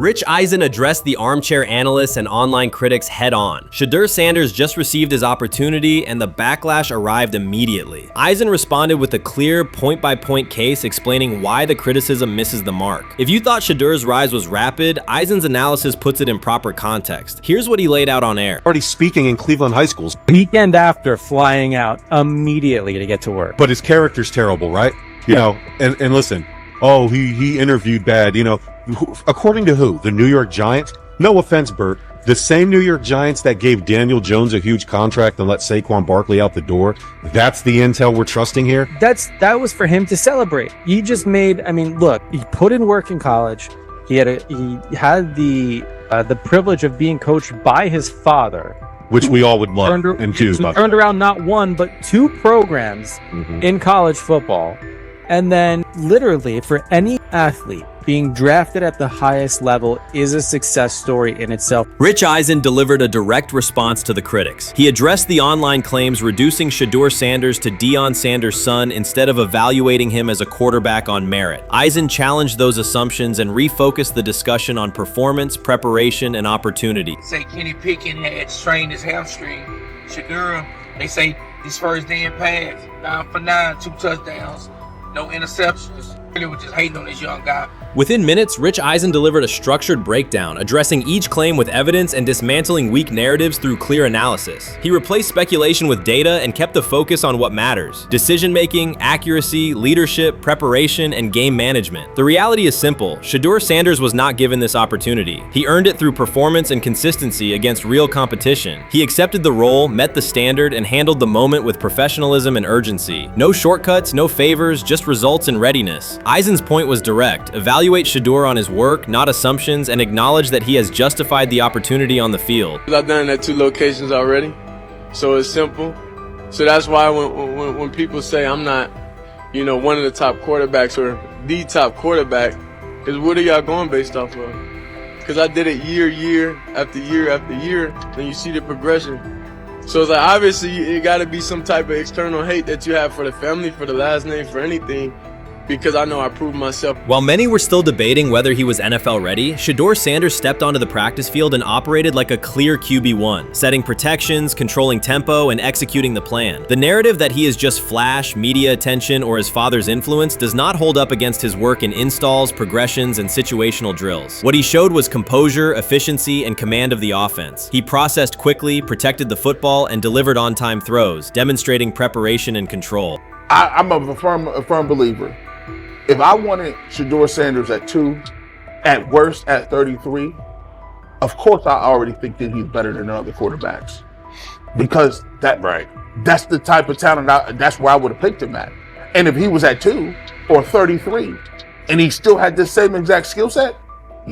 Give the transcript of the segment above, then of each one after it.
Rich Eisen addressed the armchair analysts and online critics head-on. Shedeur Sanders just received his opportunity, and the backlash arrived immediately. Eisen responded with a clear, point-by-point case explaining why the criticism misses the mark. If you thought Shedeur's rise was rapid, Eisen's analysis puts it in proper context. Here's what he laid out on air. Already speaking in Cleveland high schools. Weekend after, flying out immediately to get to work. But his character's terrible, right? You know, and listen, oh, he interviewed bad, you know. According to who? The New York Giants? No offense, Bert. The same New York Giants that gave Daniel Jones a huge contract and let Saquon Barkley out the door. That's the intel we're trusting here? That was for him to celebrate. He just made, I mean, look, he put in work in college. He had the privilege of being coached by his father. Which we all would love and do. Turned around not one, but two programs in college football. And then literally for any athlete, being drafted at the highest level is a success story in itself. Rich Eisen delivered a direct response to the critics. He addressed the online claims reducing Shedeur Sanders to Deion Sanders' son instead of evaluating him as a quarterback on merit. Eisen challenged those assumptions and refocused the discussion on performance, preparation, and opportunity. Say Kenny Pickett had strained his hamstring. Shedeur, they say his first day in pass, 9 for 9, 2 touchdowns, no interceptions. They were just hating on this young guy. Within minutes, Rich Eisen delivered a structured breakdown, addressing each claim with evidence and dismantling weak narratives through clear analysis. He replaced speculation with data and kept the focus on what matters: decision-making, accuracy, leadership, preparation, and game management. The reality is simple. Shedeur Sanders was not given this opportunity. He earned it through performance and consistency against real competition. He accepted the role, met the standard, and handled the moment with professionalism and urgency. No shortcuts, no favors, just results and readiness. Eisen's point was direct. Evaluate Shedeur on his work, not assumptions, and acknowledge that he has justified the opportunity on the field. I've done it at 2 locations already, so it's simple. So that's why when people say I'm not, you know, one of the top quarterbacks or the top quarterback, because what are y'all going based off of? Because I did it year after year after year, and you see the progression. So it's like, obviously it got to be some type of external hate that you have for the family, for the last name, for anything, because I know I proved myself. While many were still debating whether he was NFL ready, Shedeur Sanders stepped onto the practice field and operated like a clear QB1, setting protections, controlling tempo, and executing the plan. The narrative that he is just flash, media attention, or his father's influence does not hold up against his work in installs, progressions, and situational drills. What he showed was composure, efficiency, and command of the offense. He processed quickly, protected the football, and delivered on-time throws, demonstrating preparation and control. I'm a firm believer. If I wanted Shedeur Sanders at 2, at worst at 33, of course I already think that he's better than other quarterbacks. Because that's the type of talent, that's where I would have picked him at. And if he was at 2 or 33, and he still had this same exact skill set,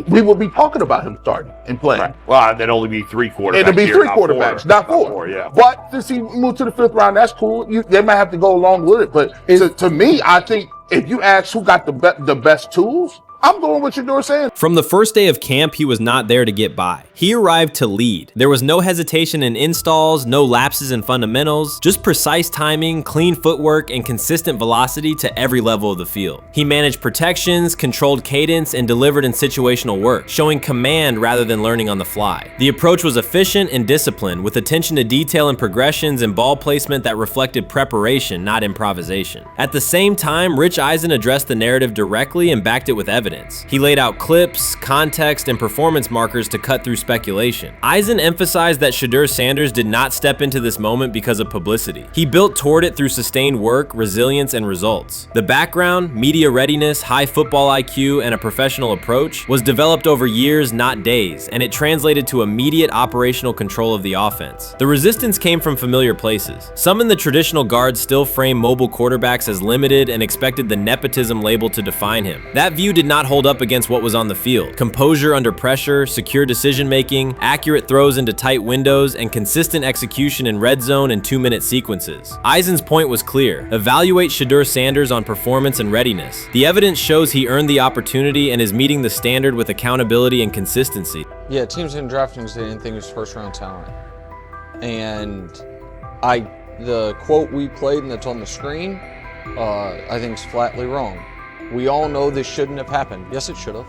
we would be talking about him starting and playing. Right. Well, there'd only be 3 quarterbacks. It'd be 3 quarterbacks, not 4. Yeah. But since he moved to the 5th round, that's cool. They might have to go along with it. But to me, I think if you ask who got the best tools, I'm going with Shedeur Sanders. From the first day of camp, he was not there to get by. He arrived to lead. There was no hesitation in installs, no lapses in fundamentals, just precise timing, clean footwork, and consistent velocity to every level of the field. He managed protections, controlled cadence, and delivered in situational work, showing command rather than learning on the fly. The approach was efficient and disciplined, with attention to detail and progressions and ball placement that reflected preparation, not improvisation. At the same time, Rich Eisen addressed the narrative directly and backed it with evidence. He laid out clips, context, and performance markers to cut through speculation. Eisen emphasized that Shedeur Sanders did not step into this moment because of publicity. He built toward it through sustained work, resilience, and results. The background, media readiness, high football IQ, and a professional approach was developed over years, not days, and it translated to immediate operational control of the offense. The resistance came from familiar places. Some in the traditional guard still framed mobile quarterbacks as limited and expected the nepotism label to define him. That view did not hold up against what was on the field: composure under pressure, secure decision-making, accurate throws into tight windows, and consistent execution in red zone and 2-minute sequences. Eisen's point was clear: evaluate Shedeur Sanders on performance and readiness. The evidence shows he earned the opportunity and is meeting the standard with accountability and consistency. Yeah, teams in drafting they didn't think he was first-round talent. And the quote we played and that's on the screen, I think is flatly wrong. We all know this shouldn't have happened. Yes, it should have.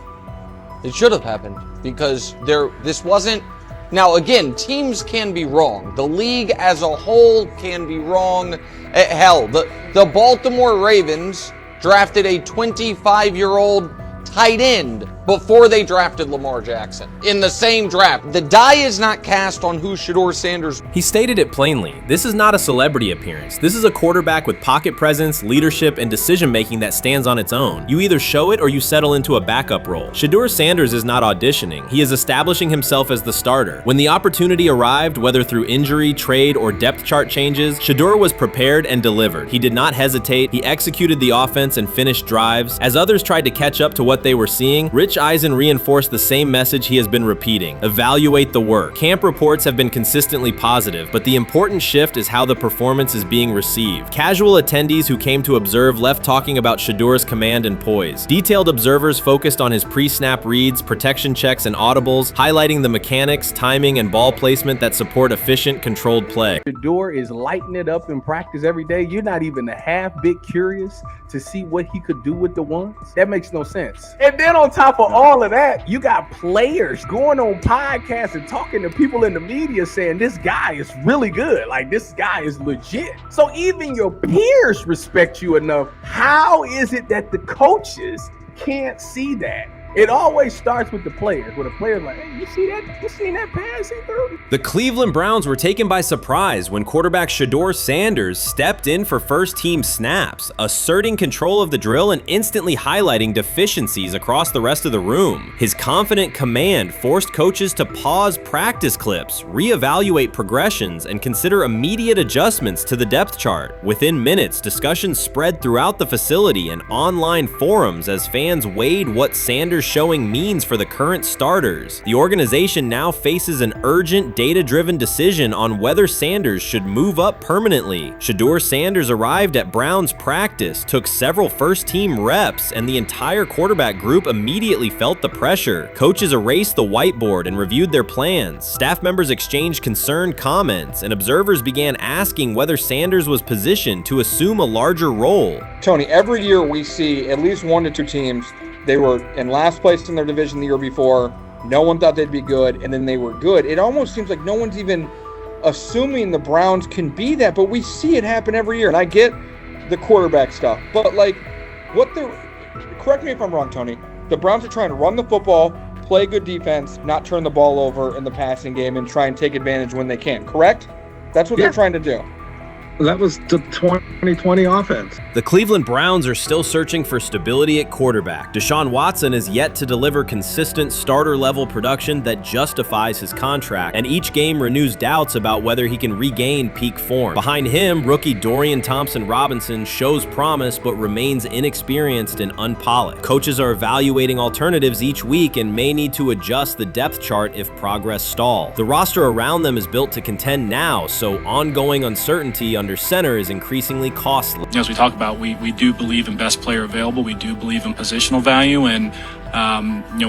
It should have happened because this wasn't. Now, again, teams can be wrong. The league as a whole can be wrong. Hell, the Baltimore Ravens drafted a 25-year-old tight end before they drafted Lamar Jackson in the same draft. The die is not cast on who Shedeur Sanders. He stated it plainly. This is not a celebrity appearance. This is a quarterback with pocket presence, leadership, and decision-making that stands on its own. You either show it or you settle into a backup role. Shedeur Sanders is not auditioning. He is establishing himself as the starter. When the opportunity arrived, whether through injury, trade, or depth chart changes, Shedeur was prepared and delivered. He did not hesitate. He executed the offense and finished drives. As others tried to catch up to what they were seeing, Rich Eisen reinforced the same message he has been repeating: evaluate the work. Camp reports have been consistently positive, but the important shift is how the performance is being received. Casual attendees who came to observe left talking about Shedeur's command and poise. Detailed observers focused on his pre-snap reads, protection checks, and audibles, highlighting the mechanics, timing, and ball placement that support efficient, controlled play. Shedeur is lighting it up in practice every day. You're not even a half bit curious to see what he could do with the ones. That makes no sense. And then on top of all of that, you got players going on podcasts and talking to people in the media saying this guy is really good. Like, this guy is legit. So even your peers respect you enough. How is it that the coaches can't see that? It always starts with the players, where the players like, hey, you see that? You seen that pass he threw? The Cleveland Browns were taken by surprise when quarterback Shedeur Sanders stepped in for first-team snaps, asserting control of the drill and instantly highlighting deficiencies across the rest of the room. His confident command forced coaches to pause practice clips, reevaluate progressions, and consider immediate adjustments to the depth chart. Within minutes, discussions spread throughout the facility and online forums as fans weighed what Sanders' showing means for the current starters. The organization now faces an urgent, data-driven decision on whether Sanders should move up permanently. Shedeur Sanders arrived at Browns practice, took several first-team reps, and the entire quarterback group immediately felt the pressure. Coaches erased the whiteboard and reviewed their plans. Staff members exchanged concerned comments, and observers began asking whether Sanders was positioned to assume a larger role. Tony, every year we see at least 1 to 2 teams. They were in last place in their division the year before. No one thought they'd be good, and then they were good. It almost seems like no one's even assuming the Browns can be that, but we see it happen every year. And I get the quarterback stuff, but like, correct me if I'm wrong, Tony. The Browns are trying to run the football, play good defense, not turn the ball over in the passing game, and try and take advantage when they can, correct? That's what they're trying to do. That was the 2020 offense. The Cleveland Browns are still searching for stability at quarterback. Deshaun Watson is yet to deliver consistent starter-level production that justifies his contract, and each game renews doubts about whether he can regain peak form. Behind him, rookie Dorian Thompson-Robinson shows promise but remains inexperienced and unpolished. Coaches are evaluating alternatives each week and may need to adjust the depth chart if progress stalls. The roster around them is built to contend now, so ongoing uncertainty under center is increasingly costly. As we talk about, we do believe in best player available. We do believe in positional value, and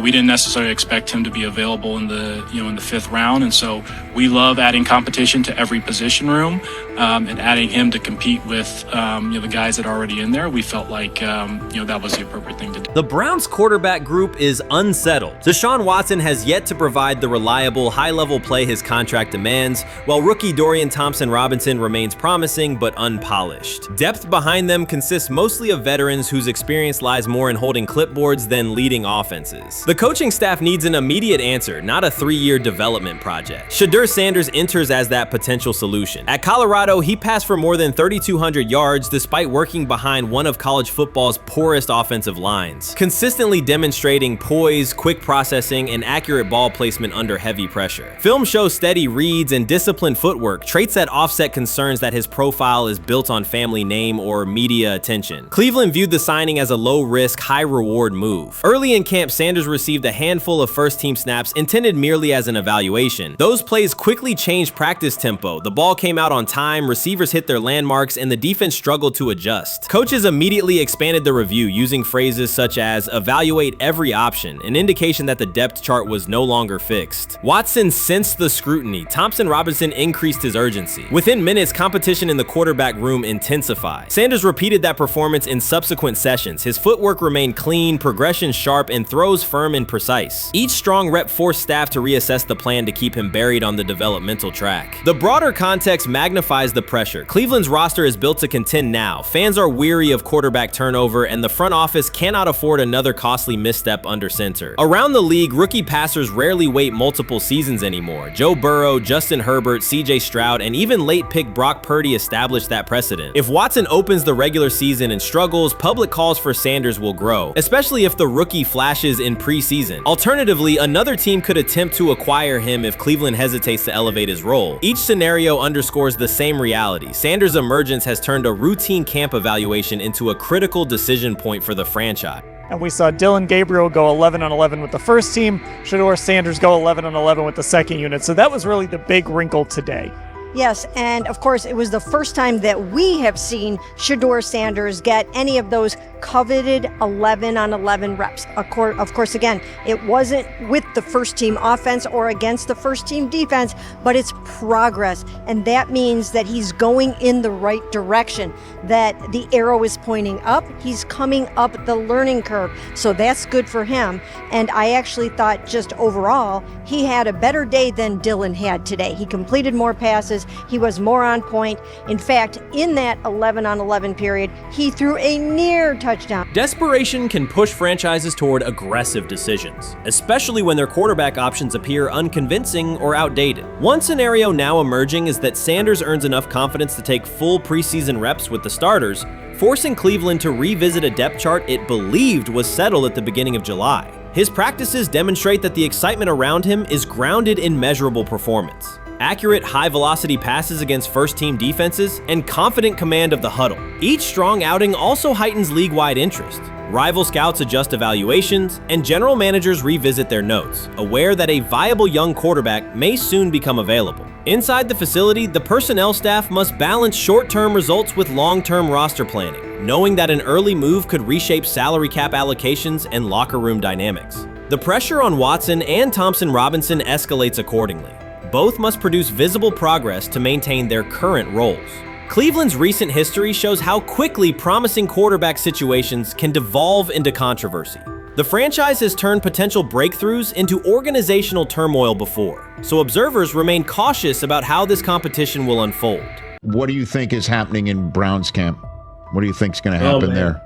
we didn't necessarily expect him to be available in the in the 5th round, and so we love adding competition to every position room and adding him to compete with the guys that are already in there. We felt like that was the appropriate thing to do. The Browns quarterback group is unsettled. Deshaun Watson has yet to provide the reliable, high-level play his contract demands, while rookie Dorian Thompson-Robinson remains promising but unpolished. Depth behind them consists mostly of veterans whose experience lies more in holding clipboards than leading offenses. The coaching staff needs an immediate answer, not a 3-year development project. Shedeur Sanders enters as that potential solution. At Colorado, he passed for more than 3,200 yards despite working behind one of college football's poorest offensive lines, consistently demonstrating poise, quick processing, and accurate ball placement under heavy pressure. Film shows steady reads and disciplined footwork, traits that offset concerns that his profile is built on family name or media attention. Cleveland viewed the signing as a low-risk, high-reward move. Early in camp, Sanders received a handful of first-team snaps intended merely as an evaluation. Those plays quickly changed practice tempo. The ball came out on time, time, receivers hit their landmarks, and the defense struggled to adjust. Coaches immediately expanded the review using phrases such as evaluate every option, an indication that the depth chart was no longer fixed. Watson sensed the scrutiny. Thompson Robinson increased his urgency. Within minutes, competition in the quarterback room intensified. Sanders repeated that performance in subsequent sessions. His footwork remained clean, progression sharp, and throws firm and precise. Each strong rep forced staff to reassess the plan to keep him buried on the developmental track. The broader context magnifies the pressure. Cleveland's roster is built to contend now. Fans are weary of quarterback turnover, and the front office cannot afford another costly misstep under center. Around the league, rookie passers rarely wait multiple seasons anymore. Joe Burrow, Justin Herbert, CJ Stroud, and even late pick Brock Purdy established that precedent. If Watson opens the regular season and struggles, public calls for Sanders will grow, especially if the rookie flashes in preseason. Alternatively, another team could attempt to acquire him if Cleveland hesitates to elevate his role. Each scenario underscores the same reality. Sanders' emergence has turned a routine camp evaluation into a critical decision point for the franchise. And we saw Dylan Gabriel go 11-on-11 with the first team, Shedeur Sanders go 11-on-11 with the second unit. So that was really the big wrinkle today. Yes, and of course, it was the first time that we have seen Shedeur Sanders get any of those coveted 11-on-11 reps. Of course, again, it wasn't with the first team offense or against the first team defense, but it's progress. And that means that he's going in the right direction, that the arrow is pointing up. He's coming up the learning curve. So that's good for him. And I actually thought just overall, he had a better day than Dylan had today. He completed more passes. He was more on point. In fact, in that 11-on-11 period, he threw a near touchdown. Desperation can push franchises toward aggressive decisions, especially when their quarterback options appear unconvincing or outdated. One scenario now emerging is that Sanders earns enough confidence to take full preseason reps with the starters, forcing Cleveland to revisit a depth chart it believed was settled at the beginning of July. His practices demonstrate that the excitement around him is grounded in measurable performance. Accurate, high-velocity passes against first-team defenses, and confident command of the huddle. Each strong outing also heightens league-wide interest. Rival scouts adjust evaluations, and general managers revisit their notes, aware that a viable young quarterback may soon become available. Inside the facility, the personnel staff must balance short-term results with long-term roster planning, knowing that an early move could reshape salary cap allocations and locker room dynamics. The pressure on Watson and Thompson Robinson escalates accordingly. Both must produce visible progress to maintain their current roles. Cleveland's recent history shows how quickly promising quarterback situations can devolve into controversy. The franchise has turned potential breakthroughs into organizational turmoil before, so observers remain cautious about how this competition will unfold. What do you think is happening in Browns camp? What do you think is going to happen there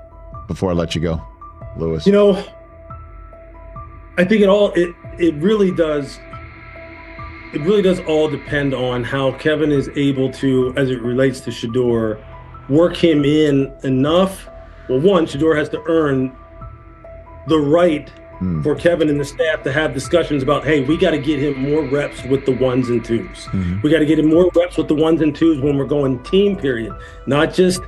before I let you go, Lewis? You know, I think it really does. It really does all depend on how Kevin is able to, as it relates to Shedeur, work him in enough. Well, one, Shedeur has to earn the right for Kevin and the staff to have discussions about, hey, we got to get him more reps with the ones and twos. We got to get him more reps with the ones and twos when we're going team period, not just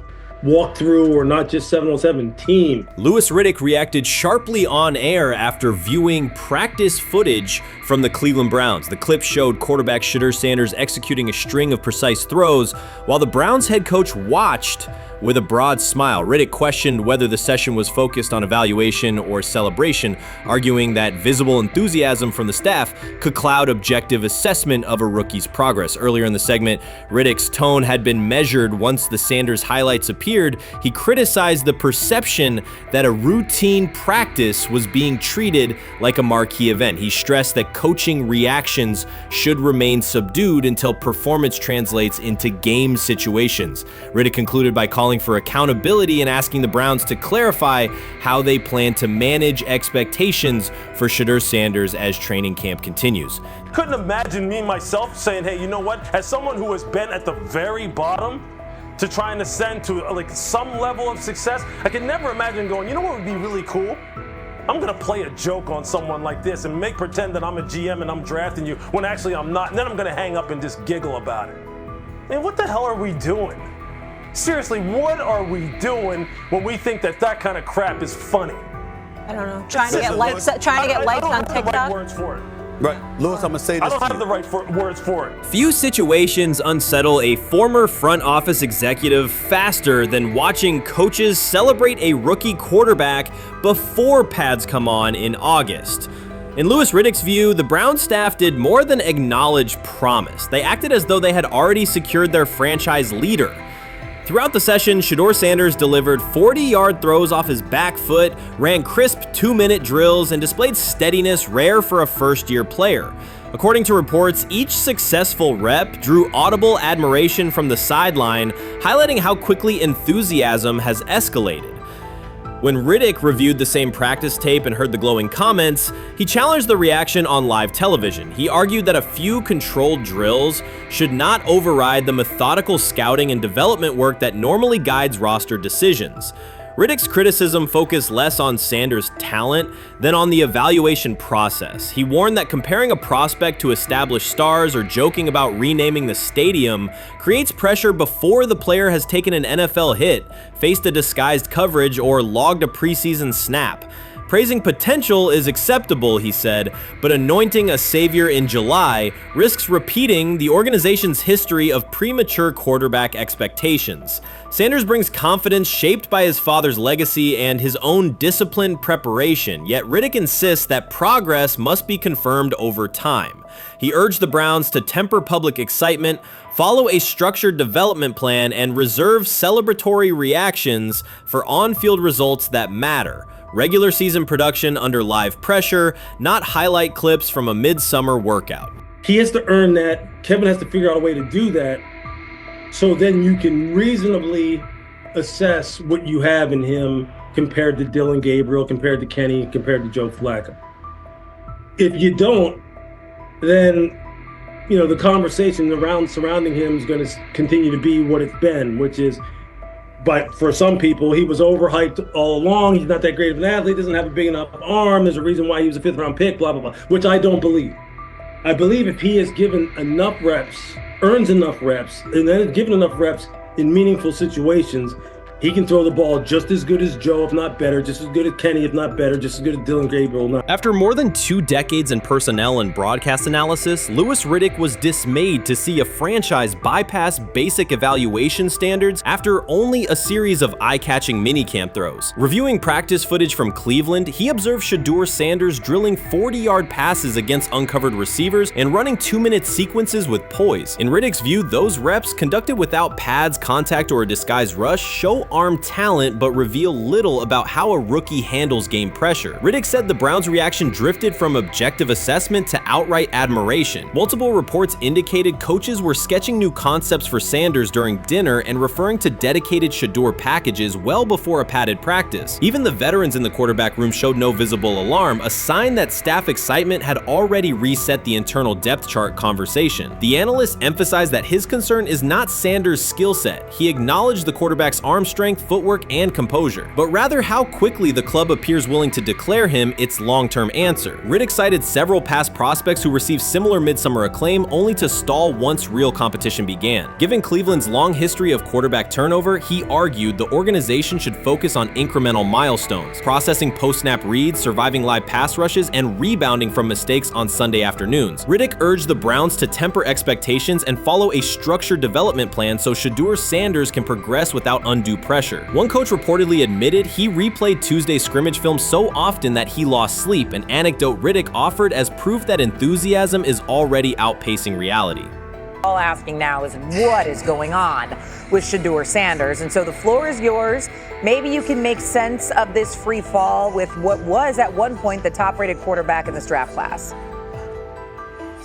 walk through or not just 7-on-7 team. Louis Riddick reacted sharply on air after viewing practice footage from the Cleveland Browns. The clip showed quarterback Shedeur Sanders executing a string of precise throws while the Browns head coach watched with a broad smile. Riddick questioned whether the session was focused on evaluation or celebration, arguing that visible enthusiasm from the staff could cloud objective assessment of a rookie's progress. Earlier in the segment, Riddick's tone had been measured once the Sanders highlights appeared. He criticized the perception that a routine practice was being treated like a marquee event. He stressed that coaching reactions should remain subdued until performance translates into game situations. Riddick concluded by calling for accountability and asking the Browns to clarify how they plan to manage expectations for Shedeur Sanders as training camp continues. Couldn't imagine me myself saying, hey, you know what, as someone who has been at the very bottom to try and ascend to like some level of success, I could never imagine going, you know what would be really cool? I'm gonna play a joke on someone like this and make pretend that I'm a GM and I'm drafting you when actually I'm not, and then I'm gonna hang up and just giggle about it. Man, what the hell are we doing? Seriously, what are we doing when we think that that kind of crap is funny? I don't know. Trying to get likes on TikTok. I don't have the right words for it. Right. Lewis, I'm going to say this. I don't have the right words for it. Few situations unsettle a former front office executive faster than watching coaches celebrate a rookie quarterback before pads come on in August. In Louis Riddick's view, the Browns staff did more than acknowledge promise. They acted as though they had already secured their franchise leader. Throughout the session, Shedeur Sanders delivered 40-yard throws off his back foot, ran crisp 2-minute drills, and displayed steadiness rare for a first-year player. According to reports, each successful rep drew audible admiration from the sideline, highlighting how quickly enthusiasm has escalated. When Riddick reviewed the same practice tape and heard the glowing comments, he challenged the reaction on live television. He argued that a few controlled drills should not override the methodical scouting and development work that normally guides roster decisions. Riddick's criticism focused less on Sanders' talent than on the evaluation process. He warned that comparing a prospect to established stars or joking about renaming the stadium creates pressure before the player has taken an NFL hit, faced a disguised coverage, or logged a preseason snap. Praising potential is acceptable, he said, but anointing a savior in July risks repeating the organization's history of premature quarterback expectations. Sanders brings confidence shaped by his father's legacy and his own disciplined preparation, yet Riddick insists that progress must be confirmed over time. He urged the Browns to temper public excitement, follow a structured development plan, and reserve celebratory reactions for on-field results that matter. Regular season production under live pressure, not highlight clips from a midsummer workout. He has to earn that. Kevin has to figure out a way to do that. So then you can reasonably assess what you have in him compared to Dylan Gabriel, compared to Kenny, compared to Joe Flacco. If you don't, then the conversation surrounding him is going to continue to be what it's been, which is, but for some people, he was overhyped all along. He's not that great of an athlete, doesn't have a big enough arm. There's a reason why he was a 5th-round pick, blah, blah, blah, which I don't believe. I believe if he is given enough reps, earns enough reps, and then is given enough reps in meaningful situations, he can throw the ball just as good as Joe, if not better, just as good as Kenny, if not better, just as good as Dylan Gabriel. After more than 2 decades in personnel and broadcast analysis, Louis Riddick was dismayed to see a franchise bypass basic evaluation standards after only a series of eye-catching minicamp throws. Reviewing practice footage from Cleveland, he observed Shedeur Sanders drilling 40-yard passes against uncovered receivers and running 2-minute sequences with poise. In Riddick's view, those reps, conducted without pads, contact, or a disguised rush, show arm talent but reveal little about how a rookie handles game pressure. Riddick said the Browns' reaction drifted from objective assessment to outright admiration. Multiple reports indicated coaches were sketching new concepts for Sanders during dinner and referring to dedicated Shedeur packages well before a padded practice. Even the veterans in the quarterback room showed no visible alarm, a sign that staff excitement had already reset the internal depth chart conversation. The analyst emphasized that his concern is not Sanders' skill set. He acknowledged the quarterback's arm strength, footwork, and composure, but rather how quickly the club appears willing to declare him its long-term answer. Riddick cited several past prospects who received similar midsummer acclaim only to stall once real competition began. Given Cleveland's long history of quarterback turnover, he argued the organization should focus on incremental milestones, processing post-snap reads, surviving live pass rushes, and rebounding from mistakes on Sunday afternoons. Riddick urged the Browns to temper expectations and follow a structured development plan so Shedeur Sanders can progress without undue pressure. One coach reportedly admitted he replayed Tuesday's scrimmage film so often that he lost sleep, an anecdote Riddick offered as proof that enthusiasm is already outpacing reality. All asking now is what is going on with Shedeur Sanders, and so the floor is yours. Maybe you can make sense of this free fall with what was at one point the top-rated quarterback in this draft class.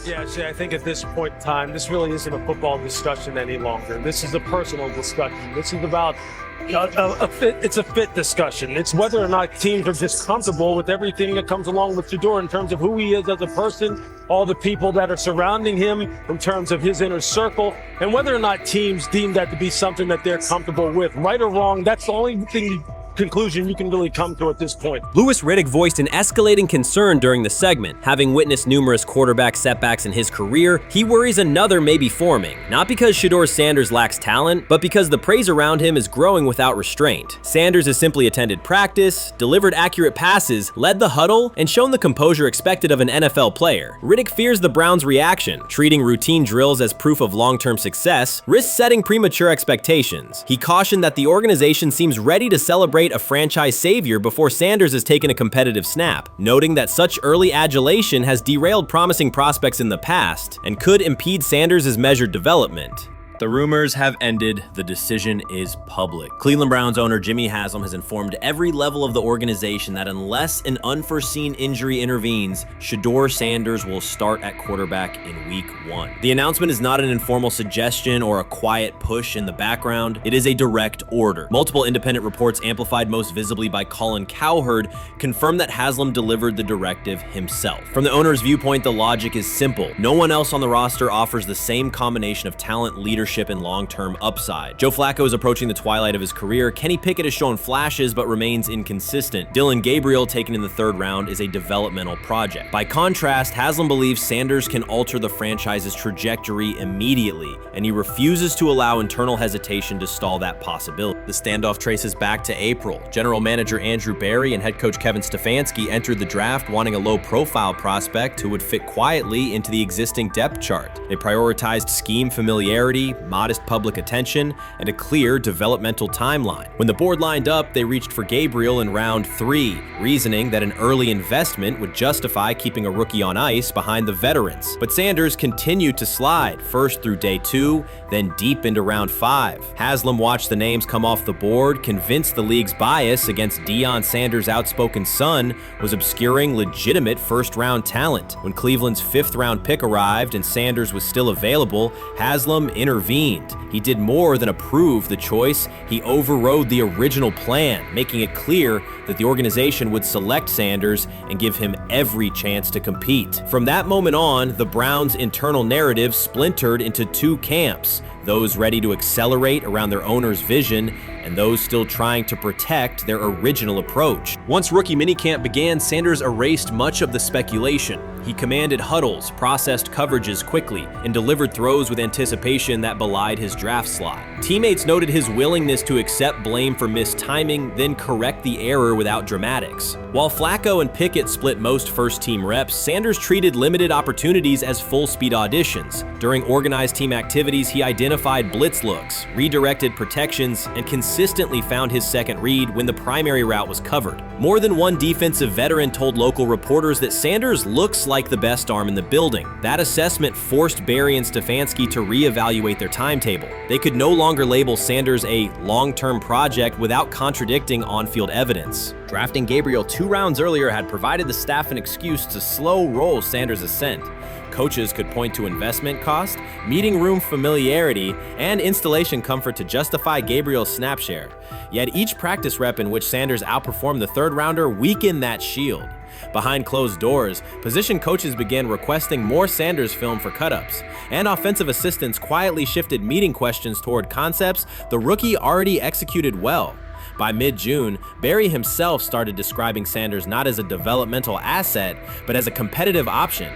Yeah, Shay, I think at this point in time, this really isn't a football discussion any longer. This is a personal discussion. This is about it's a fit discussion. It's whether or not teams are just comfortable with everything that comes along with Shedeur in terms of who he is as a person, all the people that are surrounding him in terms of his inner circle, and whether or not teams deem that to be something that they're comfortable with. Right or wrong, that's the only thing conclusion you can really come to at this point. Louis Riddick voiced an escalating concern during the segment. Having witnessed numerous quarterback setbacks in his career, he worries another may be forming. Not because Shedeur Sanders lacks talent, but because the praise around him is growing without restraint. Sanders has simply attended practice, delivered accurate passes, led the huddle, and shown the composure expected of an NFL player. Riddick fears the Browns' reaction, treating routine drills as proof of long-term success, risks setting premature expectations. He cautioned that the organization seems ready to celebrate a franchise savior before Sanders has taken a competitive snap, noting that such early adulation has derailed promising prospects in the past and could impede Sanders' measured development. The rumors have ended. The decision is public. Cleveland Browns owner Jimmy Haslam has informed every level of the organization that unless an unforeseen injury intervenes, Shedeur Sanders will start at quarterback in Week 1. The announcement is not an informal suggestion or a quiet push in the background. It is a direct order. Multiple independent reports, amplified most visibly by Colin Cowherd, confirm that Haslam delivered the directive himself. From the owner's viewpoint, the logic is simple. No one else on the roster offers the same combination of talent, leadership, and long-term upside. Joe Flacco is approaching the twilight of his career. Kenny Pickett has shown flashes but remains inconsistent. Dylan Gabriel, taken in the 3rd round, is a developmental project. By contrast, Haslam believes Sanders can alter the franchise's trajectory immediately, and he refuses to allow internal hesitation to stall that possibility. The standoff traces back to April. General manager Andrew Berry and head coach Kevin Stefanski entered the draft wanting a low-profile prospect who would fit quietly into the existing depth chart. They prioritized scheme familiarity, modest public attention, and a clear developmental timeline. When the board lined up, they reached for Gabriel in round 3, reasoning that an early investment would justify keeping a rookie on ice behind the veterans. But Sanders continued to slide, first through day 2, then deep into round 5. Haslam watched the names come off the board, convinced the league's bias against Deion Sanders' outspoken son was obscuring legitimate first-round talent. When Cleveland's 5th-round pick arrived and Sanders was still available, Haslam intervened. He did more than approve the choice, he overrode the original plan, making it clear that the organization would select Sanders and give him every chance to compete. From that moment on, the Browns' internal narrative splintered into 2 camps, those ready to accelerate around their owner's vision and those still trying to protect their original approach. Once rookie minicamp began, Sanders erased much of the speculation. He commanded huddles, processed coverages quickly, and delivered throws with anticipation that belied his draft slot. Teammates noted his willingness to accept blame for missed timing, then correct the error without dramatics. While Flacco and Pickett split most first-team reps, Sanders treated limited opportunities as full-speed auditions. During organized team activities, he identified blitz looks, redirected protections, and consistently found his second read when the primary route was covered. More than one defensive veteran told local reporters that Sanders looks like the best arm in the building. That assessment forced Berry and Stefanski to reevaluate their timetable. They could no longer label Sanders a long-term project without contradicting on-field evidence. Drafting Gabriel 2 rounds earlier had provided the staff an excuse to slow roll Sanders' ascent. Coaches could point to investment cost, meeting room familiarity, and installation comfort to justify Gabriel's snap share. Yet each practice rep in which Sanders outperformed the 3rd rounder weakened that shield. Behind closed doors, position coaches began requesting more Sanders film for cut-ups, and offensive assistants quietly shifted meeting questions toward concepts the rookie already executed well. By mid-June, Berry himself started describing Sanders not as a developmental asset, but as a competitive option.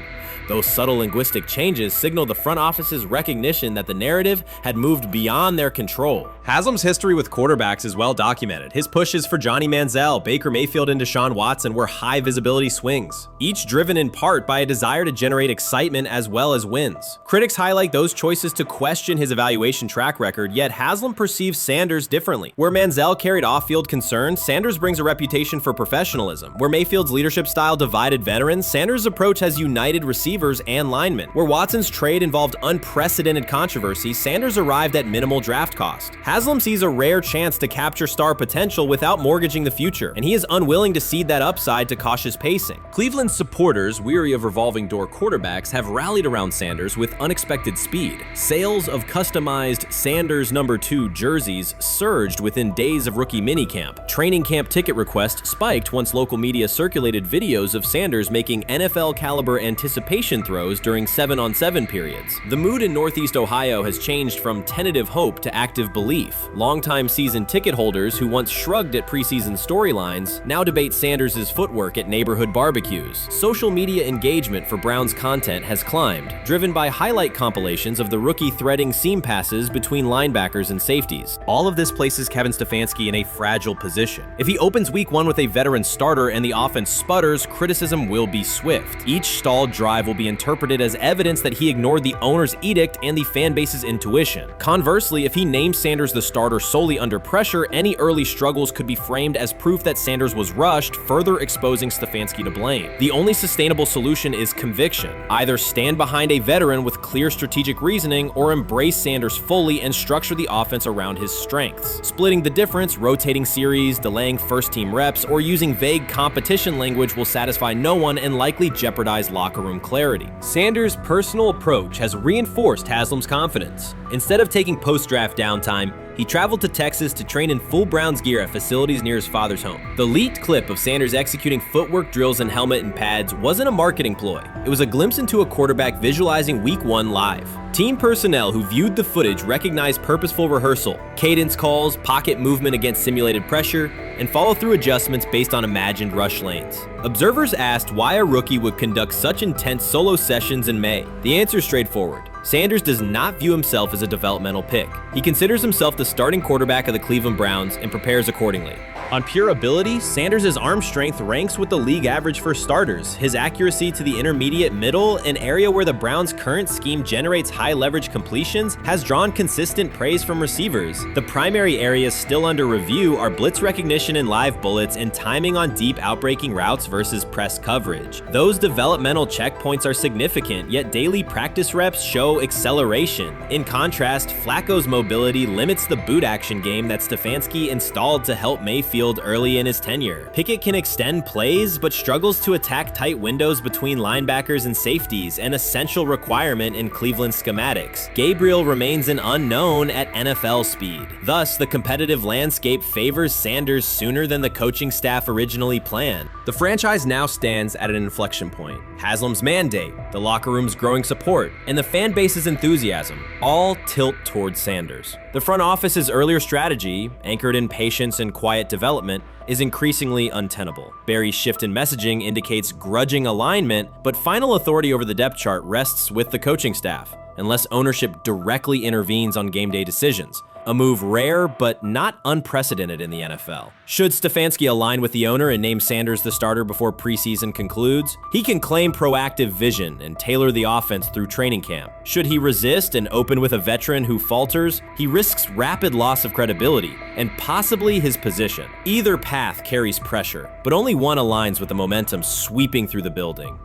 Those subtle linguistic changes signaled the front office's recognition that the narrative had moved beyond their control. Haslam's history with quarterbacks is well documented. His pushes for Johnny Manziel, Baker Mayfield, and Deshaun Watson were high-visibility swings, each driven in part by a desire to generate excitement as well as wins. Critics highlight those choices to question his evaluation track record, yet Haslam perceives Sanders differently. Where Manziel carried off-field concerns, Sanders brings a reputation for professionalism. Where Mayfield's leadership style divided veterans, Sanders' approach has united receivers and linemen. Where Watson's trade involved unprecedented controversy, Sanders arrived at minimal draft cost. Haslam sees a rare chance to capture star potential without mortgaging the future, and he is unwilling to cede that upside to cautious pacing. Cleveland supporters, weary of revolving door quarterbacks, have rallied around Sanders with unexpected speed. Sales of customized Sanders number 2 jerseys surged within days of rookie minicamp. Training camp ticket requests spiked once local media circulated videos of Sanders making NFL-caliber anticipation formation throws during 7-on-7 periods. The mood in Northeast Ohio has changed from tentative hope to active belief. Longtime season ticket holders who once shrugged at preseason storylines now debate Sanders' footwork at neighborhood barbecues. Social media engagement for Brown's content has climbed, driven by highlight compilations of the rookie threading seam passes between linebackers and safeties. All of this places Kevin Stefanski in a fragile position. If he opens week 1 with a veteran starter and the offense sputters, criticism will be swift. Each stalled drive will be interpreted as evidence that he ignored the owner's edict and the fan base's intuition. Conversely, if he names Sanders the starter solely under pressure, any early struggles could be framed as proof that Sanders was rushed, further exposing Stefanski to blame. The only sustainable solution is conviction. Either stand behind a veteran with clear strategic reasoning or embrace Sanders fully and structure the offense around his strengths. Splitting the difference, rotating series, delaying first-team reps, or using vague competition language will satisfy no one and likely jeopardize locker room clarity. Sanders' personal approach has reinforced Haslam's confidence. Instead of taking post-draft downtime, he traveled to Texas to train in full Browns gear at facilities near his father's home. The leaked clip of Sanders executing footwork drills in helmet and pads wasn't a marketing ploy. It was a glimpse into a quarterback visualizing Week 1 live. Team personnel who viewed the footage recognized purposeful rehearsal, cadence calls, pocket movement against simulated pressure, and follow-through adjustments based on imagined rush lanes. Observers asked why a rookie would conduct such intense solo sessions in May. The answer is straightforward. Sanders does not view himself as a developmental pick. He considers himself the starting quarterback of the Cleveland Browns and prepares accordingly. On pure ability, Sanders' arm strength ranks with the league average for starters. His accuracy to the intermediate middle, an area where the Browns' current scheme generates high leverage completions, has drawn consistent praise from receivers. The primary areas still under review are blitz recognition and live bullets and timing on deep outbreaking routes versus press coverage. Those developmental checkpoints are significant, yet daily practice reps show acceleration. In contrast, Flacco's mobility limits the boot action game that Stefanski installed to help Mayfield early in his tenure. Pickett can extend plays, but struggles to attack tight windows between linebackers and safeties, an essential requirement in Cleveland schematics. Gabriel remains an unknown at NFL speed. Thus, the competitive landscape favors Sanders sooner than the coaching staff originally planned. The franchise now stands at an inflection point. Haslam's mandate, the locker room's growing support, and the fan base's enthusiasm all tilt towards Sanders. The front office's earlier strategy, anchored in patience and quiet development, is increasingly untenable. Barry's shift in messaging indicates grudging alignment, but final authority over the depth chart rests with the coaching staff, unless ownership directly intervenes on game day decisions. A move rare but not unprecedented in the NFL. Should Stefanski align with the owner and name Sanders the starter before preseason concludes, he can claim proactive vision and tailor the offense through training camp. Should he resist and open with a veteran who falters, he risks rapid loss of credibility and possibly his position. Either path carries pressure, but only one aligns with the momentum sweeping through the building.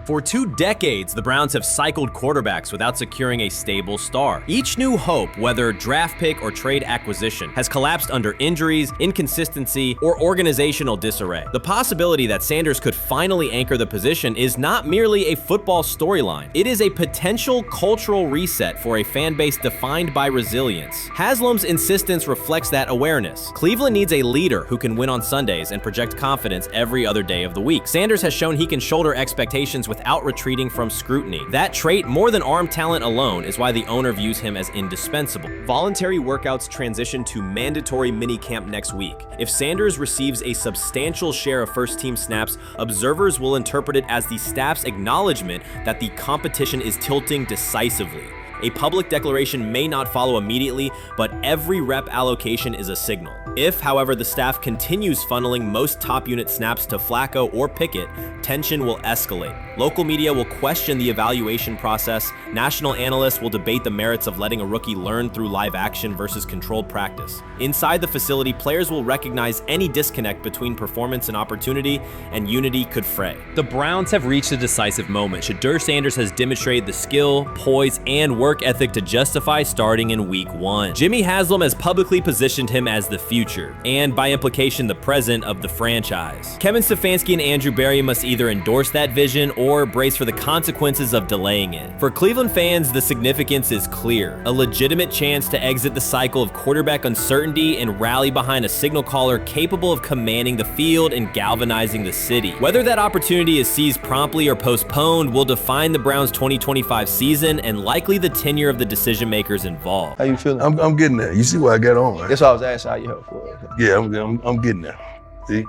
For 2 decades, the Browns have cycled quarterbacks without securing a stable star. Each new hope, whether draft pick or trade acquisition, has collapsed under injuries, inconsistency, or organizational disarray. The possibility that Sanders could finally anchor the position is not merely a football storyline. It is a potential cultural reset for a fan base defined by resilience. Haslam's insistence reflects that awareness. Cleveland needs a leader who can win on Sundays and project confidence every other day of the week. Sanders has shown he can shoulder expectations without retreating from scrutiny. That trait, more than arm talent alone, is why the owner views him as indispensable. Voluntary workouts transition to mandatory minicamp next week. If Sanders receives a substantial share of first-team snaps, observers will interpret it as the staff's acknowledgement that the competition is tilting decisively. A public declaration may not follow immediately, but every rep allocation is a signal. If, however, the staff continues funneling most top unit snaps to Flacco or Pickett, tension will escalate. Local media will question the evaluation process. National analysts will debate the merits of letting a rookie learn through live action versus controlled practice. Inside the facility, players will recognize any disconnect between performance and opportunity, and unity could fray. The Browns have reached a decisive moment. Shedeur Sanders has demonstrated the skill, poise, and work work ethic to justify starting in week 1. Jimmy Haslam has publicly positioned him as the future, and by implication the present of the franchise. Kevin Stefanski and Andrew Berry must either endorse that vision or brace for the consequences of delaying it. For Cleveland fans, the significance is clear. A legitimate chance to exit the cycle of quarterback uncertainty and rally behind a signal caller capable of commanding the field and galvanizing the city. Whether that opportunity is seized promptly or postponed will define the Browns' 2025 season and likely the tenure of the decision makers involved. How you feeling? I'm getting there. You see what I got on, right? That's why I was asking how you help for it. Yeah, I'm getting there. See?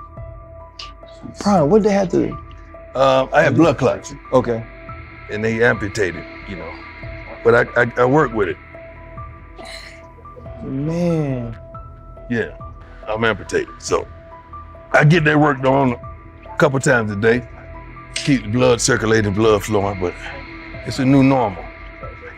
Brian, what did they have to do? I had blood clots. Okay. And they amputated, you know. But I work with it. Man. Yeah, I'm amputated. So I get that work done a couple times a day. Keep the blood circulating, blood flowing, but it's a new normal.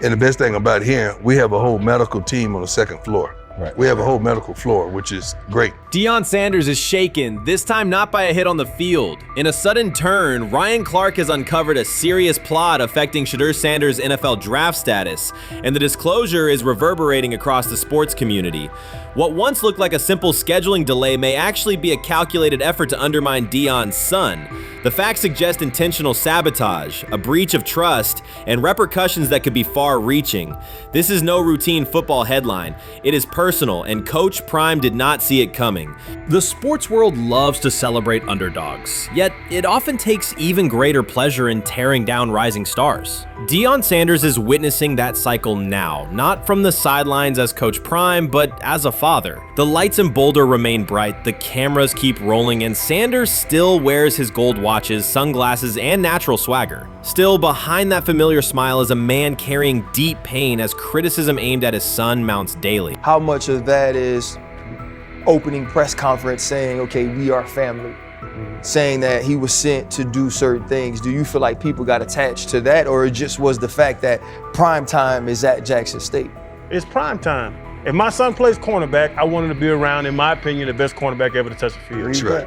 And the best thing about here, we have a whole medical team on the second floor. Right. We have a whole medical floor, which is great. Deion Sanders is shaken, this time not by a hit on the field. In a sudden turn, Ryan Clark has uncovered a serious plot affecting Shedeur Sanders' NFL draft status, and the disclosure is reverberating across the sports community. What once looked like a simple scheduling delay may actually be a calculated effort to undermine Deion's son. The facts suggest intentional sabotage, a breach of trust, and repercussions that could be far-reaching. This is no routine football headline. It is personal, and Coach Prime did not see it coming. The sports world loves to celebrate underdogs, yet it often takes even greater pleasure in tearing down rising stars. Deion Sanders is witnessing that cycle now, not from the sidelines as Coach Prime, but as a father. The lights in Boulder remain bright, the cameras keep rolling, and Sanders still wears his gold watches, sunglasses, and natural swagger. Still, behind that familiar smile is a man carrying deep pain as criticism aimed at his son mounts daily. How much of that is opening press conference saying, okay, we are family, saying that he was sent to do certain things? Do you feel like people got attached to that, or it just was the fact that prime time is at Jackson State? It's prime time. If my son plays cornerback, I want him to be around, in my opinion, the best cornerback ever to touch the field. That's right.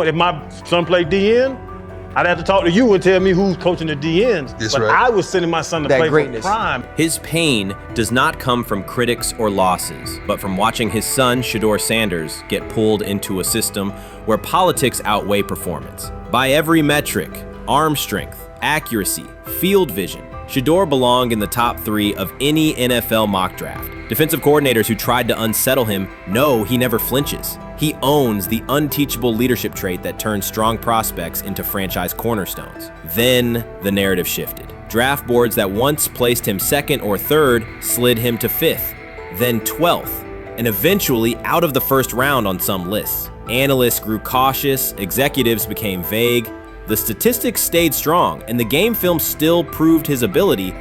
If my son played DN, I'd have to talk to you and tell me who's coaching the DNs. That's but right. I was sending my son to play for prime. His pain does not come from critics or losses, but from watching his son, Shedeur Sanders, get pulled into a system where politics outweigh performance. By every metric, arm strength, accuracy, field vision, Shedeur belonged in the top 3 of any NFL mock draft. Defensive coordinators who tried to unsettle him know he never flinches. He owns the unteachable leadership trait that turns strong prospects into franchise cornerstones. Then the narrative shifted. Draft boards that once placed him 2nd or 3rd slid him to 5th, then 12th, and eventually out of the 1st round on some lists. Analysts grew cautious, executives became vague, the statistics stayed strong, and the game film still proved his ability,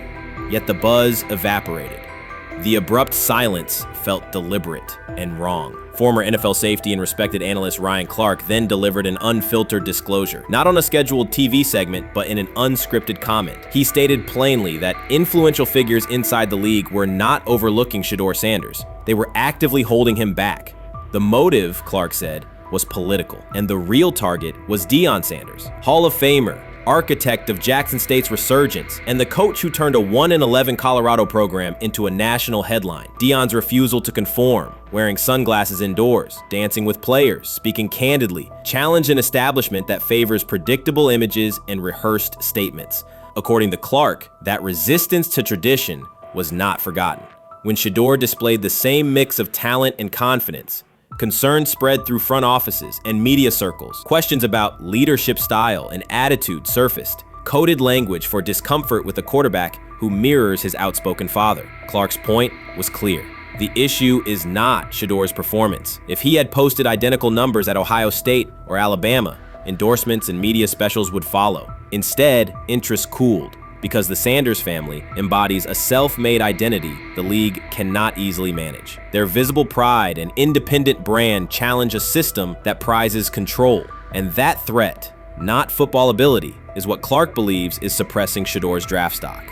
yet the buzz evaporated. The abrupt silence felt deliberate and wrong. Former NFL safety and respected analyst Ryan Clark then delivered an unfiltered disclosure, not on a scheduled TV segment, but in an unscripted comment. He stated plainly that influential figures inside the league were not overlooking Shedeur Sanders. They were actively holding him back. The motive, Clark said, was political, and the real target was Deion Sanders, Hall of Famer, architect of Jackson State's resurgence, and the coach who turned a 1-11 Colorado program into a national headline. Deion's refusal to conform, wearing sunglasses indoors, dancing with players, speaking candidly, challenged an establishment that favors predictable images and rehearsed statements. According to Clark, that resistance to tradition was not forgotten. When Shedeur displayed the same mix of talent and confidence, concern spread through front offices and media circles. Questions about leadership style and attitude surfaced. Coded language for discomfort with a quarterback who mirrors his outspoken father. Clark's point was clear. The issue is not Shedeur's performance. If he had posted identical numbers at Ohio State or Alabama, endorsements and media specials would follow. Instead, interest cooled, because the Sanders family embodies a self-made identity the league cannot easily manage. Their visible pride and independent brand challenge a system that prizes control. And that threat, not football ability, is what Clark believes is suppressing Shedeur's draft stock.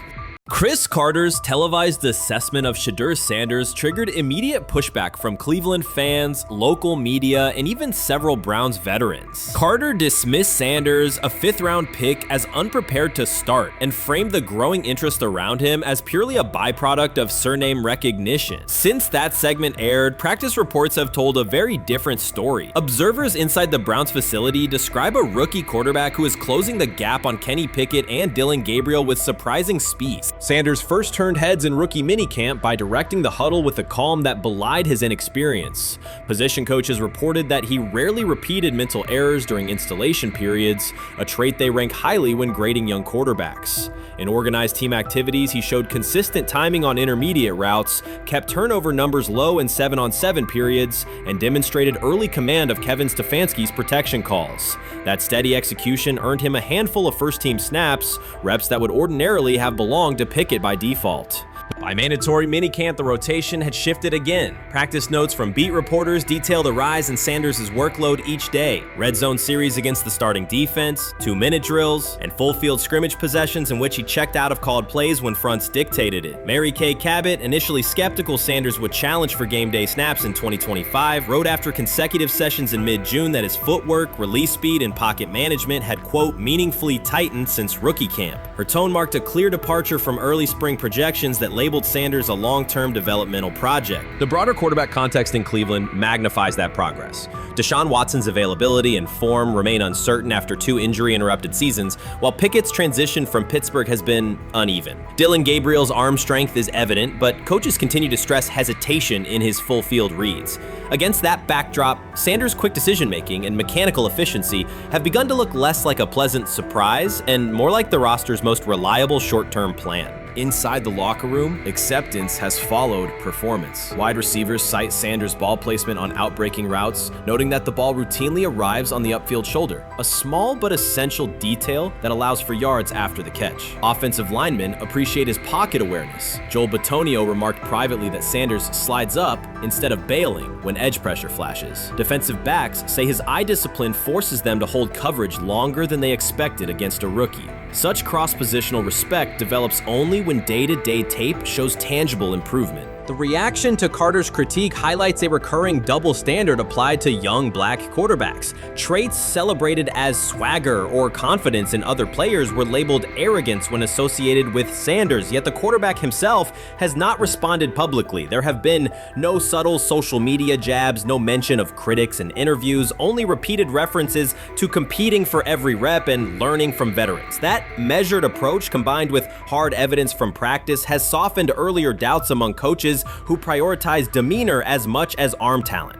Chris Carter's televised assessment of Shedeur Sanders triggered immediate pushback from Cleveland fans, local media, and even several Browns veterans. Carter dismissed Sanders, a fifth-round pick, as unprepared to start and framed the growing interest around him as purely a byproduct of surname recognition. Since that segment aired, practice reports have told a very different story. Observers inside the Browns facility describe a rookie quarterback who is closing the gap on Kenny Pickett and Dillon Gabriel with surprising speed. Sanders first turned heads in rookie minicamp by directing the huddle with a calm that belied his inexperience. Position coaches reported that he rarely repeated mental errors during installation periods, a trait they rank highly when grading young quarterbacks. In organized team activities, he showed consistent timing on intermediate routes, kept turnover numbers low in 7-on-7 periods, and demonstrated early command of Kevin Stefanski's protection calls. That steady execution earned him a handful of first-team snaps, reps that would ordinarily have belonged to Pickett by default. By mandatory minicamp, the rotation had shifted again. Practice notes from beat reporters detail the rise in Sanders' workload each day. Red zone series against the starting defense, 2-minute drills, and full field scrimmage possessions in which he checked out of called plays when fronts dictated it. Mary Kay Cabot, initially skeptical Sanders would challenge for game day snaps in 2025, wrote after consecutive sessions in mid-June that his footwork, release speed, and pocket management had, quote, meaningfully tightened since rookie camp. Her tone marked a clear departure from early spring projections that labeled Sanders a long-term developmental project. The broader quarterback context in Cleveland magnifies that progress. Deshaun Watson's availability and form remain uncertain after 2 injury-interrupted seasons, while Pickett's transition from Pittsburgh has been uneven. Dillon Gabriel's arm strength is evident, but coaches continue to stress hesitation in his full-field reads. Against that backdrop, Sanders' quick decision-making and mechanical efficiency have begun to look less like a pleasant surprise and more like the roster's most reliable short-term plan. Inside the locker room, acceptance has followed performance. Wide receivers cite Sanders' ball placement on outbreaking routes, noting that the ball routinely arrives on the upfield shoulder, a small but essential detail that allows for yards after the catch. Offensive linemen appreciate his pocket awareness. Joel Bitonio remarked privately that Sanders slides up instead of bailing when edge pressure flashes. Defensive backs say his eye discipline forces them to hold coverage longer than they expected against a rookie. Such cross-positional respect develops only when day-to-day tape shows tangible improvement. The reaction to Carter's critique highlights a recurring double standard applied to young black quarterbacks. Traits celebrated as swagger or confidence in other players were labeled arrogance when associated with Sanders, yet the quarterback himself has not responded publicly. There have been no subtle social media jabs, no mention of critics and interviews, only repeated references to competing for every rep and learning from veterans. That measured approach, combined with hard evidence from practice, has softened earlier doubts among coaches who prioritize demeanor as much as arm talent.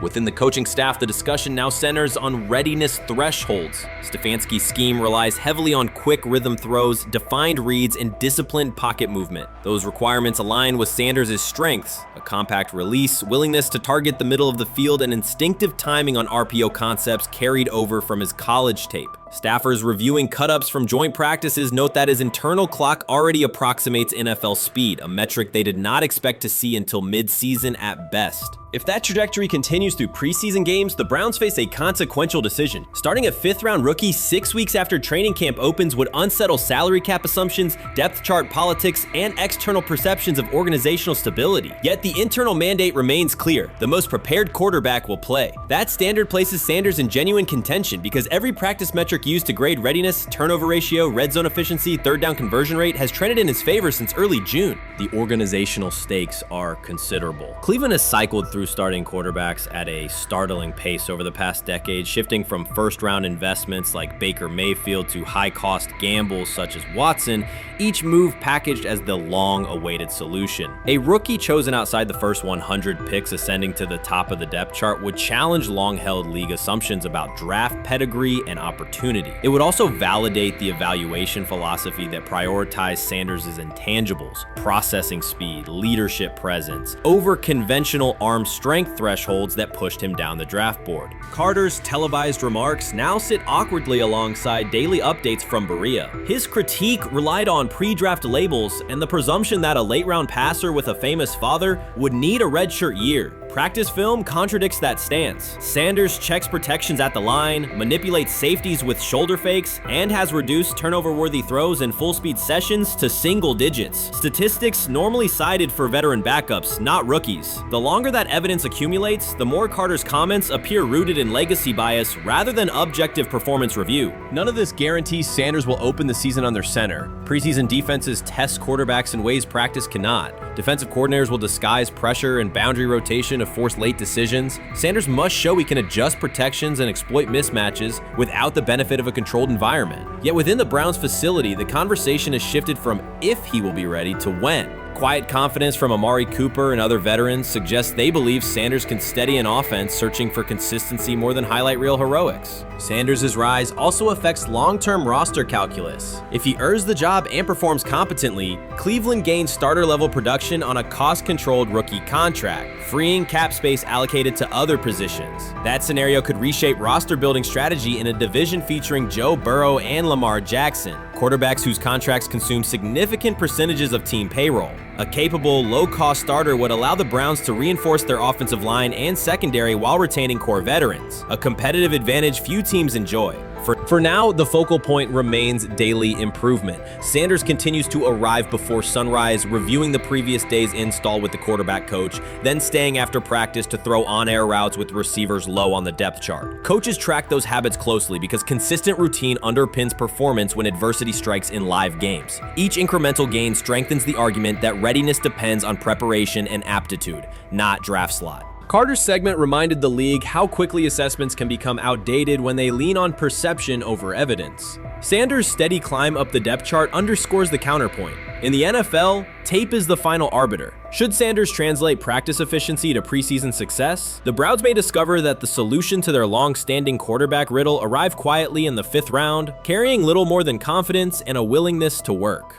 Within the coaching staff, the discussion now centers on readiness thresholds. Stefanski's scheme relies heavily on quick rhythm throws, defined reads, and disciplined pocket movement. Those requirements align with Sanders' strengths: a compact release, willingness to target the middle of the field, and instinctive timing on RPO concepts carried over from his college tape. Staffers reviewing cut-ups from joint practices note that his internal clock already approximates NFL speed, a metric they did not expect to see until mid-season at best. If that trajectory continues through preseason games, the Browns face a consequential decision. Starting a 5th-round rookie 6 weeks after training camp opens would unsettle salary cap assumptions, depth chart politics, and external perceptions of organizational stability. Yet the internal mandate remains clear: the most prepared quarterback will play. That standard places Sanders in genuine contention because every practice metric used to grade readiness, turnover ratio, red zone efficiency, third down conversion rate has trended in his favor since early June. The organizational stakes are considerable. Cleveland has cycled through starting quarterbacks at a startling pace over the past decade, shifting from first-round investments like Baker Mayfield to high-cost gambles such as Watson, each move packaged as the long-awaited solution. A rookie chosen outside the first 100 picks ascending to the top of the depth chart would challenge long-held league assumptions about draft pedigree and opportunity. It would also validate the evaluation philosophy that prioritized Sanders' intangibles: processing speed, leadership presence, over conventional arm strength thresholds that pushed him down the draft board. Carter's televised remarks now sit awkwardly alongside daily updates from Berea. His critique relied on pre-draft labels and the presumption that a late-round passer with a famous father would need a redshirt year. Practice film contradicts that stance. Sanders checks protections at the line, manipulates safeties with shoulder fakes, and has reduced turnover-worthy throws in full-speed sessions to single digits. Statistics normally cited for veteran backups, not rookies. The longer that evidence accumulates, the more Carter's comments appear rooted in legacy bias rather than objective performance review. None of this guarantees Sanders will open the season under center. Preseason defenses test quarterbacks in ways practice cannot. Defensive coordinators will disguise pressure and boundary rotation to force late decisions. Sanders must show he can adjust protections and exploit mismatches without the benefit of a controlled environment. Yet within the Browns facility, the conversation has shifted from if he will be ready to when. Quiet confidence from Amari Cooper and other veterans suggests they believe Sanders can steady an offense searching for consistency more than highlight reel heroics. Sanders' rise also affects long-term roster calculus. If he earns the job and performs competently, Cleveland gains starter-level production on a cost-controlled rookie contract, freeing cap space allocated to other positions. That scenario could reshape roster-building strategy in a division featuring Joe Burrow and Lamar Jackson, quarterbacks whose contracts consume significant percentages of team payroll. A capable, low-cost starter would allow the Browns to reinforce their offensive line and secondary while retaining core veterans, a competitive advantage few teams enjoy. For now, the focal point remains daily improvement. Sanders continues to arrive before sunrise, reviewing the previous day's install with the quarterback coach, then staying after practice to throw on-air routes with receivers low on the depth chart. Coaches track those habits closely because consistent routine underpins performance when adversity strikes in live games. Each incremental gain strengthens the argument that readiness depends on preparation and aptitude, not draft slot. Carter's segment reminded the league how quickly assessments can become outdated when they lean on perception over evidence. Sanders' steady climb up the depth chart underscores the counterpoint. In the NFL, tape is the final arbiter. Should Sanders translate practice efficiency to preseason success, the Browns may discover that the solution to their long-standing quarterback riddle arrived quietly in the 5th round, carrying little more than confidence and a willingness to work.